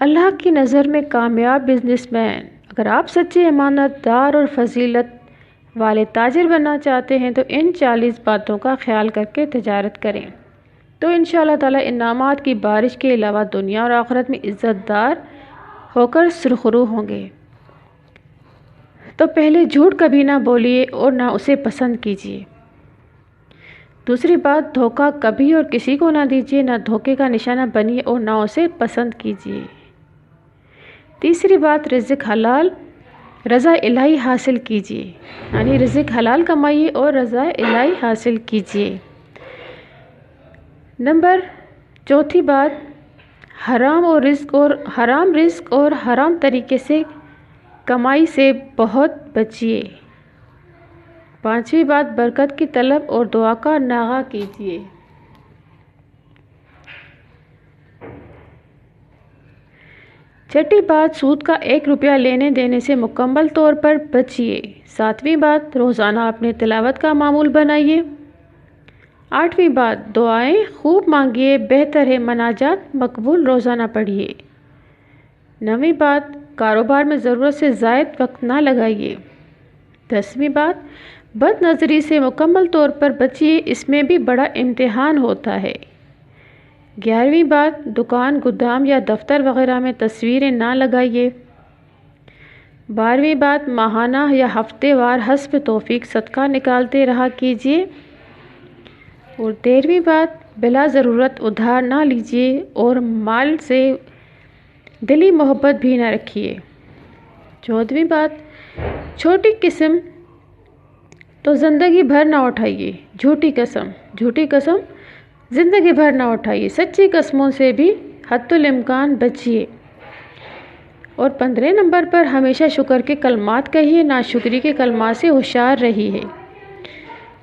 اللہ کی نظر میں کامیاب بزنس مین، اگر آپ سچے امانت دار اور فضیلت والے تاجر بننا چاہتے ہیں تو ان 40 باتوں کا خیال کر کے تجارت کریں تو انشاءاللہ تعالی انعامات کی بارش کے علاوہ دنیا اور آخرت میں عزت دار ہو کر سرخرو ہوں گے۔ تو پہلے جھوٹ کبھی نہ بولیے اور نہ اسے پسند کیجیے۔ دوسری بات، دھوکہ کبھی اور کسی کو نہ دیجیے، نہ دھوکے کا نشانہ بنیے اور نہ اسے پسند کیجیے۔ تیسری بات، رزق حلال رضا الہی حاصل کیجیے، یعنی رزق حلال کمائیے اور رضا الہی حاصل کیجیے۔ چوتھی بات، حرام رزق اور حرام طریقے سے کمائی سے بہت بچیے۔ پانچویں بات، برکت کی طلب اور دعا کا ناغہ کیجیے۔ چھٹی بات، سود کا 1 روپیہ لینے دینے سے مکمل طور پر بچیے۔ ساتویں بات، روزانہ اپنے تلاوت کا معمول بنائیے۔ آٹھویں بات، دعائیں خوب مانگیے، بہتر ہے مناجات مقبول روزانہ پڑھیے۔ نویں بات، کاروبار میں ضرورت سے زائد وقت نہ لگائیے۔ 10ویں بات، بد نظری سے مکمل طور پر بچیے، اس میں بھی بڑا امتحان ہوتا ہے۔ 11ویں بات، دکان، گودام یا دفتر وغیرہ میں تصویریں نہ لگائیے۔ 12ویں بات، ماہانہ یا ہفتے وار حسب توفیق صدقہ نکالتے رہا کیجیے۔ اور 13ویں بات، بلا ضرورت ادھار نہ لیجیے اور مال سے دلی محبت بھی نہ رکھیے۔ 14ویں بات، چھوٹی قسم تو زندگی بھر نہ اٹھائیے، جھوٹی قسم زندگی بھر نہ اٹھائیے، سچی قسموں سے بھی حتی الامکان بچیے۔ اور 15 نمبر پر ہمیشہ شکر کے کلمات کہیے، ناشکری کے کلمات سے ہوشیار رہیے۔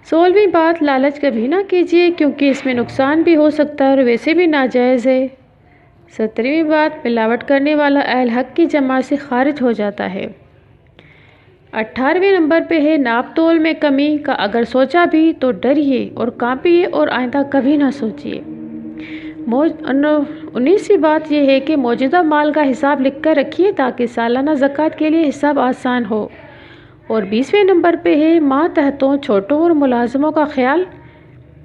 16ویں بات، لالچ کبھی نہ کیجیے کیونکہ اس میں نقصان بھی ہو سکتا ہے اور ویسے بھی ناجائز ہے۔ 17ویں بات، ملاوٹ کرنے والا اہل حق کی جماعت سے خارج ہو جاتا ہے۔ 18ویں نمبر پہ ہے ناپ تول میں کمی کا اگر سوچا بھی تو ڈریے اور کانپیے اور آئندہ کبھی نہ سوچیے۔ 19ویں بات یہ ہے کہ موجودہ مال کا حساب لکھ کر رکھیے تاکہ سالانہ زکوٰۃ کے لیے حساب آسان ہو۔ اور 20ویں نمبر پہ ہے ماتحتوں، چھوٹوں اور ملازموں کا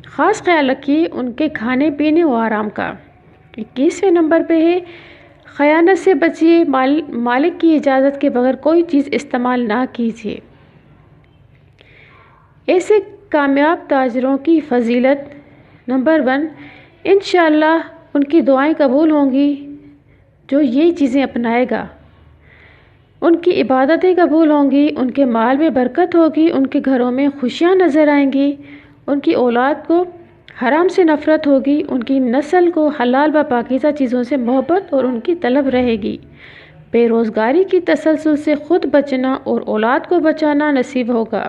خاص خیال رکھیے، ان کے کھانے پینے و آرام کا۔ 21ویں نمبر پہ ہے خیانت سے بچیے، مالک کی اجازت کے بغیر کوئی چیز استعمال نہ کیجیے۔ ایسے کامیاب تاجروں کی فضیلت، نمبر 1، انشاءاللہ ان کی دعائیں قبول ہوں گی جو یہ چیزیں اپنائے گا، ان کی عبادتیں قبول ہوں گی، ان کے مال میں برکت ہوگی، ان کے گھروں میں خوشیاں نظر آئیں گی، ان کی اولاد کو حرام سے نفرت ہوگی، ان کی نسل کو حلال و پاکیزہ چیزوں سے محبت اور ان کی طلب رہے گی، بے روزگاری کی تسلسل سے خود بچنا اور اولاد کو بچانا نصیب ہوگا،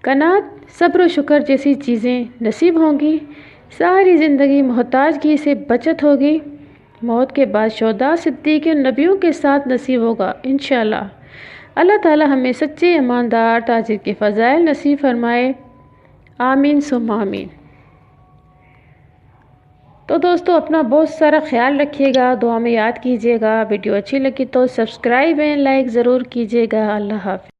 قناعت، صبر و شکر جیسی چیزیں نصیب ہوں گی، ساری زندگی محتاجگی سے بچت ہوگی، موت کے بعد شہداء، صدیقین، نبیوں کے ساتھ نصیب ہوگا انشاءاللہ۔ اللہ تعالی ہمیں سچے ایماندار تاجر کے فضائل نصیب فرمائے، آمین ثم آمین۔ تو دوستو اپنا بہت سارا خیال رکھیے گا، دعا میں یاد کیجیے گا، ویڈیو اچھی لگی تو سبسکرائب اینڈ لائک ضرور کیجیے گا۔ اللہ حافظ۔